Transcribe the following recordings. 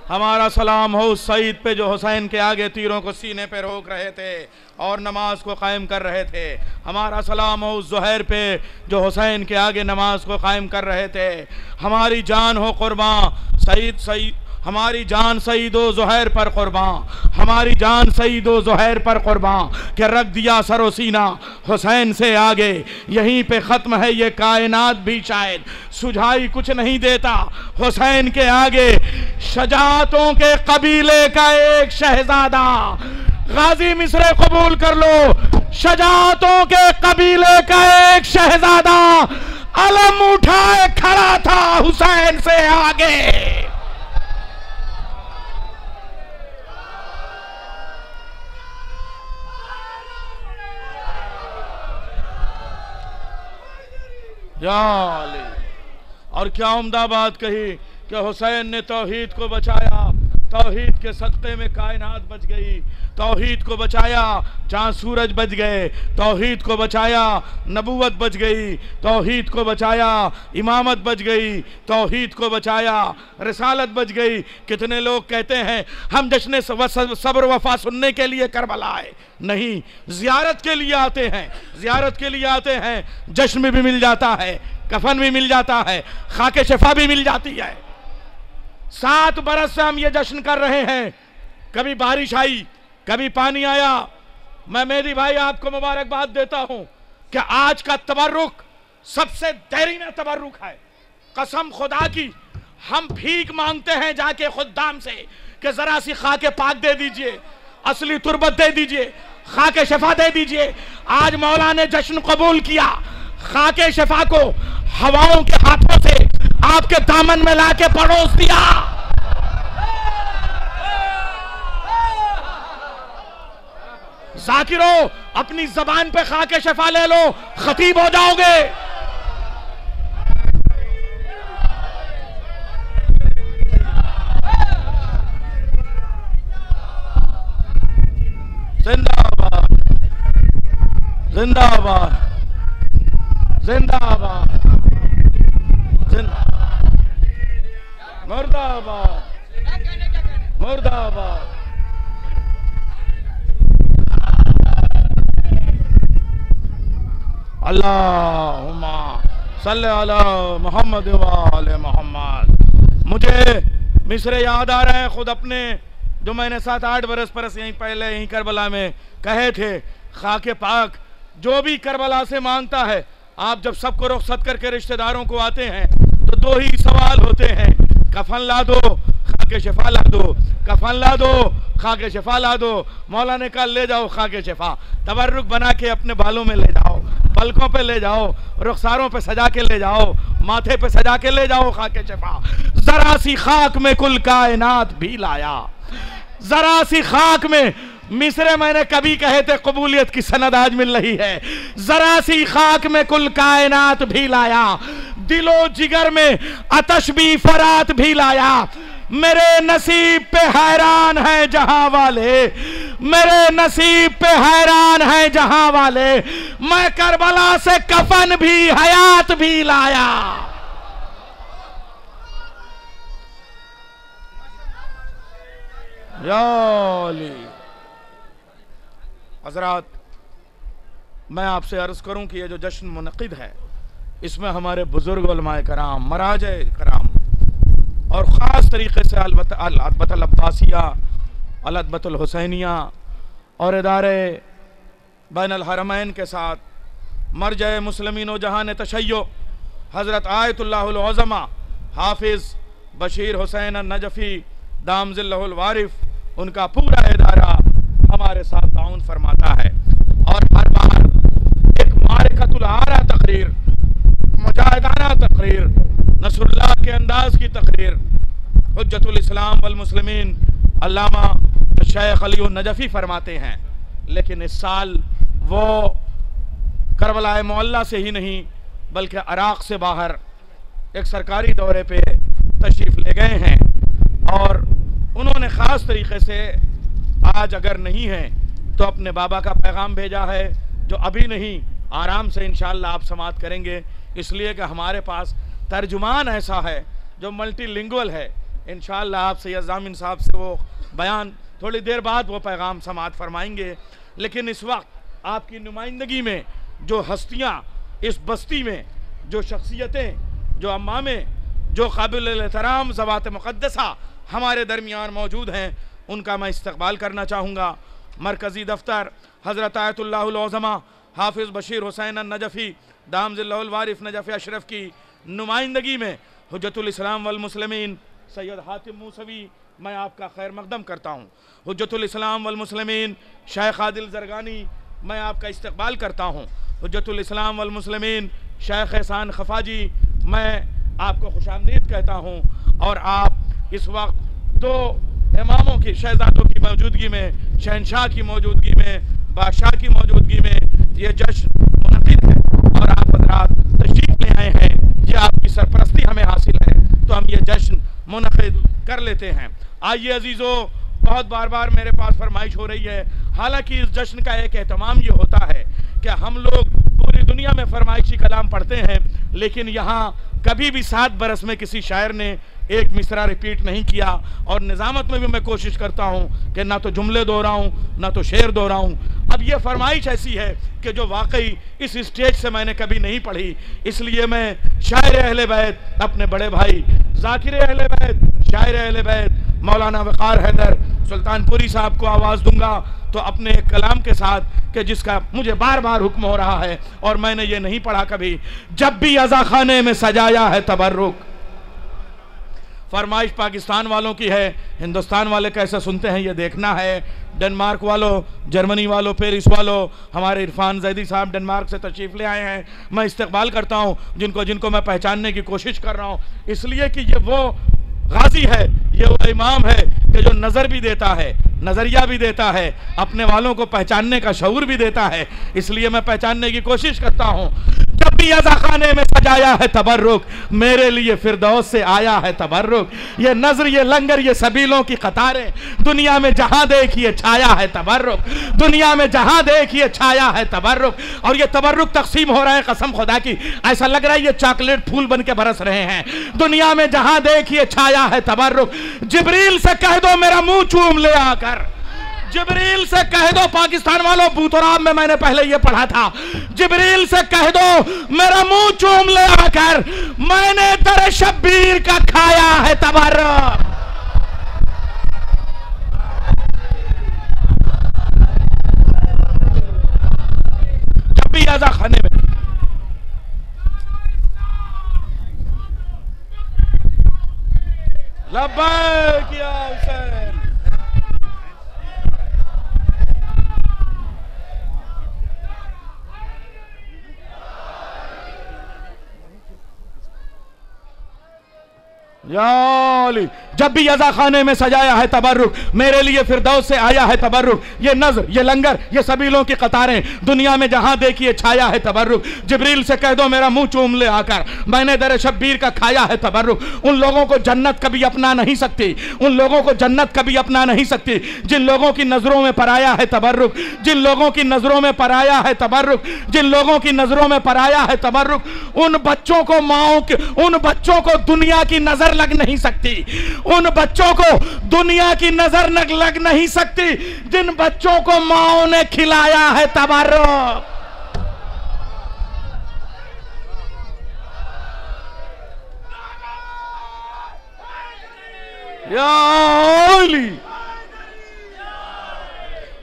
हमारा सलाम हो उस शहीद पे जो हुसैन के आगे तीरों को सीने पे रोक रहे थे और नमाज को कायम कर रहे थे। हमारा सलाम हो उस ज़ुहैर पे जो हुसैन के आगे नमाज को कायम कर रहे थे। हमारी जान हो कुर्बान सईद हमारी जान सईदो ज़ुहैर पर कुर्बान, हमारी जान सईदो ज़ुहैर पर कुर्बान कि रख दिया सरो सीना हुसैन से आगे। यहीं पे ख़त्म है ये कायनात भी शायद सुझाई कुछ नहीं देता हुसैन के आगे। शजाअतों के कबीले का एक शहजादा गाजी मिस्र कबूल कर लो। शजाअतों के कबीले का एक शहजादा अलम उठाए खड़ा था हुसैन से आगे। या अली। और क्या उम्दा बात कही कि हुसैन ने तौहीद को बचाया, तौहीद के सदक़े में कायनात बच गई। तौहीद को बचाया, चाँद सूरज बच गए। तौहीद को बचाया, नबूवत बच गई। तौहीद को बचाया, इमामत बच गई। तौहीद को बचाया, रिसालत बच गई। कितने लोग कहते हैं हम जश्न सब्र वफा सुनने के लिए करबला आए, नहीं, ज़ियारत के लिए आते हैं। ज़ियारत के लिए आते हैं, जश्न भी मिल जाता है, कफन भी मिल जाता है, खाके शफा भी मिल जाती है। 7 बरस से हम ये जश्न कर रहे हैं। कभी बारिश आई, कभी पानी आया। मैं मेरी भाई आपको मुबारकबाद देता हूं कि आज का तबर्रुक सबसे देरीना तबर्रुक है। कसम खुदा की हम भीख मांगते हैं जाके खुद्दाम से कि जरा सी खाके पाक दे दीजिए, असली तुरबत दे दीजिए, खाके शफा दे दीजिए। आज मौला ने जश्न कबूल किया, खाके शफा को हवाओं के हाथों से आपके दामन में लाके परोस दिया। जाकिरो अपनी जबान पे खाके शफा ले लो, खतीब हो जाओगे। जिंदाबाद, जिंदाबाद, जिंदाबाद, मुर्दाबाद, मुर्दाबाद। अल्लाहुम्मा सल्ले अला मोहम्मद व आले मोहम्मद। मुझे मिसरे याद आ रहे हैं खुद अपने, जो मैंने 7-8 बरस यहीं पहले यहीं करबला में कहे थे। खाके पाक जो भी करबला से मांगता है, आप जब सबको रुखसत करके रिश्तेदारों को आते हैं तो 2 ही सवाल होते हैं, कफन ला दो, खाके शफा ला दो, कफन ला दो, खाके शफा ला दो। मौला ने कहा ले जाओ खाके शफा, तबर्रुक बना के अपने बालों में ले जाओ, पलकों पे ले जाओ, रुखसारों पे सजा के ले जाओ, माथे पे सजा के ले जाओ खाके शफा। जरा सी खाक में कुल कायनात भी लाया, जरा सी खाक में। मिसरे मैंने कभी कहे थे कबूलियत की सनद आज मिल रही है। जरा सी खाक में कुल कायनात भी लाया, दिलो जिगर में अतश भी फरात भी लाया। मेरे नसीब पे हैरान है जहां वाले, मेरे नसीब पे हैरान है जहां वाले। मैं करबला से कफन भी हयात भी लाया। या अली। हज़रात, मैं आपसे अर्ज करूं कि ये जो जश्न मुनक़िद है, इसमें हमारे बुजुर्ग उलमाए कराम, मराजे कराम और ख़ास तरीक़े से अल-अदबतुल अब्बासिया, अल-अदबतुल हुसैनिया और इदारे बैनुल हरमैन के साथ मरजए मुस्लिमीन व जहान तशय्यो हज़रत आयतुल्लाहुल उज़्मा हाफिज़ बशीर हुसैन नजफ़ी दामज़िल्लहुल वारिफ़, उनका पूरा इदारा हमारे साथ ताउन फरमाता है। और हर बार एक मारिकतुल आरा तकरीर, मुजाहिदाना तकरीर, नसरुल्लाह के अंदाज की तकरीर हुज्जतुल इस्लाम वल मुस्लिमीन अल्लामा शेख अली नजफ़ी फरमाते हैं। लेकिन इस साल वो करबला मोहल्ला से ही नहीं बल्कि इराक़ से बाहर एक सरकारी दौरे पे तशरीफ़ ले गए हैं और उन्होंने ख़ास तरीक़े से आज अगर नहीं है तो अपने बाबा का पैगाम भेजा है, जो अभी नहीं आराम से इंशाअल्लाह आप समाअत करेंगे, इसलिए कि हमारे पास तर्जुमान ऐसा है जो मल्टीलिंगुअल है, इंशाअल्लाह आप सैयद जामिन साहब से वो बयान थोड़ी देर बाद वो पैगाम समाअत फरमाएंगे। लेकिन इस वक्त आपकी नुमाइंदगी में जो हस्तियाँ इस बस्ती में, जो शख्सियतें, जो अम्मामे, जो काबिल एहतराम ज़वात मुक़द्दसा हमारे दरमियान मौजूद हैं, उनका मैं इस्तक़बाल करना चाहूँगा। मरकज़ी दफ्तर हज़रत आयतुल्लाहुल औज़मा हाफिज़ बशीर हुसैन नजफ़ी दाम ज़िल्लहुल वारिफ़ नजफ़ अशरफ की नुमाइंदगी में हुज्जतुल इस्लाम वल मुस्लिमीन सैयद हातिम मूसवी मैं आपका खैर मक़दम करता हूँ। हुज्जतुल इस्लाम वल मुस्लिमीन शेख आदिल ज़रगानी मैं आपका इस्तक़बाल करता हूँ। हुज्जतुल इस्लाम वल मुस्लिमीन शेख एहसान खफाजी मैं आपको खुशामदीद कहता हूँ। और आप इस वक्त दो इमामों की, शहजादों की मौजूदगी में, शहनशाह की मौजूदगी में, बादशाह की मौजूदगी में ये जश्न मुनक़िद है और आप हज़रात तशरीफ़ ले आए हैं, ये आपकी सरपरस्ती हमें हासिल है, तो हम ये जश्न मुनक़िद कर लेते हैं। आइए अजीज़ों, बहुत बार बार मेरे पास फरमाइश हो रही है, हालांकि इस जश्न का एक एहतमाम ये होता है कि हम लोग पूरी दुनिया में फरमाइशी कलाम पढ़ते हैं, लेकिन यहाँ कभी भी 7 बरस में किसी शायर ने एक मिसरा रिपीट नहीं किया। और निज़ामत में भी मैं कोशिश करता हूँ कि ना तो जुमले दोहराऊँ ना तो शेर दोहराऊँ। अब ये फरमाइश ऐसी है कि जो वाकई इस स्टेज से मैंने कभी नहीं पढ़ी, इसलिए मैं शायर अहले बैत, अपने बड़े भाई ज़ाकिर अहले बैत, शायर अहले बैत मौलाना वक़ार हैदर सुल्तानपुरी साहब को आवाज़ दूंगा, तो अपने एक कलाम के साथ कि जिसका मुझे बार बार हुक्म हो रहा है और मैंने ये नहीं पढ़ा कभी। जब भी अज़ा खाने में सजाया है तबर्रुक, फरमाइश पाकिस्तान वालों की है, हिंदुस्तान वाले कैसे सुनते हैं ये देखना है। डेनमार्क वालों, जर्मनी वालों, पेरिस वालों, हमारे इरफान जैदी साहब डेनमार्क से तशरीफ़ ले आए हैं, मैं इस्तकबाल करता हूँ जिनको जिनको मैं पहचानने की कोशिश कर रहा हूँ, इसलिए कि ये वो गाजी है, ये वो इमाम है कि जो नज़र भी देता है, नज़रिया भी देता है, अपने वालों को पहचानने का शऊर भी देता है, इसलिए मैं पहचानने की कोशिश करता हूँ। जब भी अज़ा खाने में सजाया है तबर्रुक, मेरे लिए फिरदौस से आया है तबर्रुक। ये नज़र, ये लंगर, ये सबीलों की कतारें, दुनिया में जहाँ देखिए छाया है तबर्रुक, दुनिया में जहाँ देखिए छाया है तबर्रुक। और ये तबर्रुक तकसीम हो रहा है, कसम खुदा की ऐसा लग रहा है ये चॉकलेट फूल बन के बरस रहे हैं। दुनिया में जहाँ देखिए छाया है तबर्रुक। जिब्रील से कह दो मेरा मुंह चूम ले आकर, जिब्रील से कह दो, पाकिस्तान वालों बूतराब में मैंने पहले ये पढ़ा था, जिब्रील से कह दो मेरा मुंह चूम ले आकर, मैंने दर शब्बीर का खाया है तबर्रुक। जब भी अज़ा खाने में लब्बैक या हुसैन, जब भी अज़ा खाने में सजाया है तबर्रुक, मेरे लिए फिरदौस से आया है तबर्रुक। ये नज़र, ये लंगर, ये सबीलों की कतारें, दुनिया में जहां देखिए छाया है तबर्रुक। जिब्रील से कह दो मेरा मुंह चूम ले आकर, मैंने दर शब्बीर का खाया है तबर्रुक। उन लोगों को जन्नत कभी अपना नहीं सकती, उन लोगों को जन्नत कभी अपना नहीं सकती जिन लोगों की नजरों में पराया है तबर्रुक, जिन लोगों की नजरों में पराया है तबर्रुक, जिन लोगों की नजरों में पराया है तबर्रुक। उन बच्चों को माओ के, उन बच्चों को दुनिया की नजर लग नहीं सकती, उन बच्चों को दुनिया की नजर लग नहीं सकती जिन बच्चों को माओ ने खिलाया है तबर्रुक। या अली,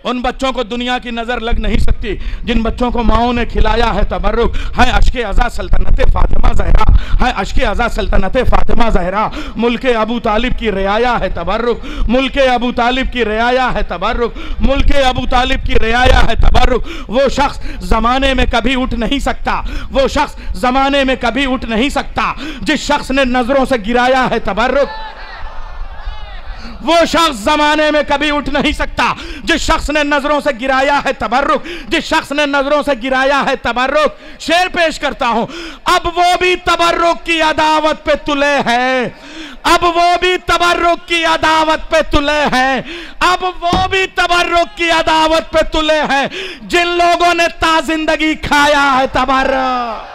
उन बच्चों को दुनिया की नजर लग नहीं सकती जिन बच्चों को माओ ने खिलाया है तबर्रुक। है अश्के अज़ा सल्तनत फातिमा ज़हरा, है अश्के अज़ा सल्तनत फातिमा ज़हरा, मुल्के अबू तालिब की रियाया है तबर्रुक, मुल्के अबू तालिब की रियाया है तबर्रुक, मुल्के अबू तालिब की रियाया है तबर्रुक। वो शख्स जमाने में कभी उठ नहीं सकता, वो शख्स जमाने में कभी उठ नहीं सकता जिस शख्स ने नजरों से गिराया है तबर्रुक। वो शख्स जमाने में कभी उठ नहीं सकता जिस शख्स ने नजरों से गिराया है तबर्रुक, जिस शख्स ने नजरों से गिराया है तबर्रुक। शेर पेश करता हूं, अब वो भी तबर्रुक की अदावत पे तुले हैं, अब वो भी तबर्रुक की अदावत पे तुले हैं, अब वो भी तबर्रुक की अदावत पे तुले हैं जिन लोगों ने ताजिंदगी खाया है तबर्रुक।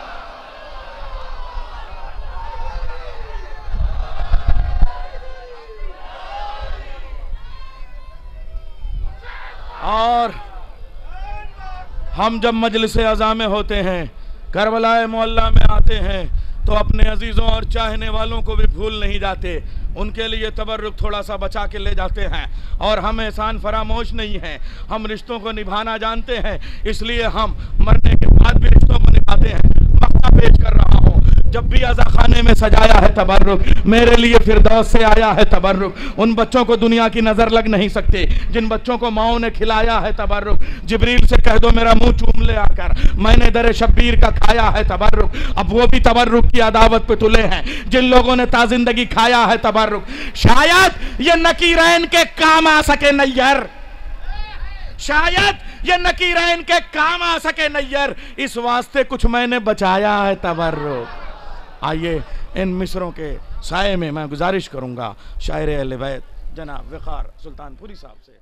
हम जब मजलिस अज़ा में होते हैं, करबलाए मोहल्ला में आते हैं, तो अपने अजीज़ों और चाहने वालों को भी भूल नहीं जाते। उनके लिए तबर्रुक थोड़ा सा बचा के ले जाते हैं। और हम एहसान फरामोश नहीं हैं, हम रिश्तों को निभाना जानते हैं, इसलिए हम मरने के बाद भी रिश्तों को निभाते हैं। मक्ता पेश कर रहा हूँ, जब भी अज़ा खाने में सजाया है तबर्रुक, मेरे लिए फिरदौस से आया है तबर्रुक। उन बच्चों को दुनिया की नज़र लग नहीं सकती जिन बच्चों को माओ ने खिलाया है तबर्रुक। जिब्रील से कह दो मेरा मुंह चूम ले आकर, मैंने दर शब्बीर का खाया है तबर्रुक। अब वो भी तबर्रुक की अदावत पे तुले हैं जिन लोगों ने ताजिंदगी खाया है तबर्रुक। शायद ये नकीरैन के काम आ सके नैयर, शायद ये नकीरैन के काम आ सके नैयर, इस वास्ते कुछ मैंने बचाया है तबर्रुक। आइए इन मिसरों के साये में मैं गुजारिश करूंगा शायर अहले बैत जनाब वक़ार सुल्तानपुरी साहब से।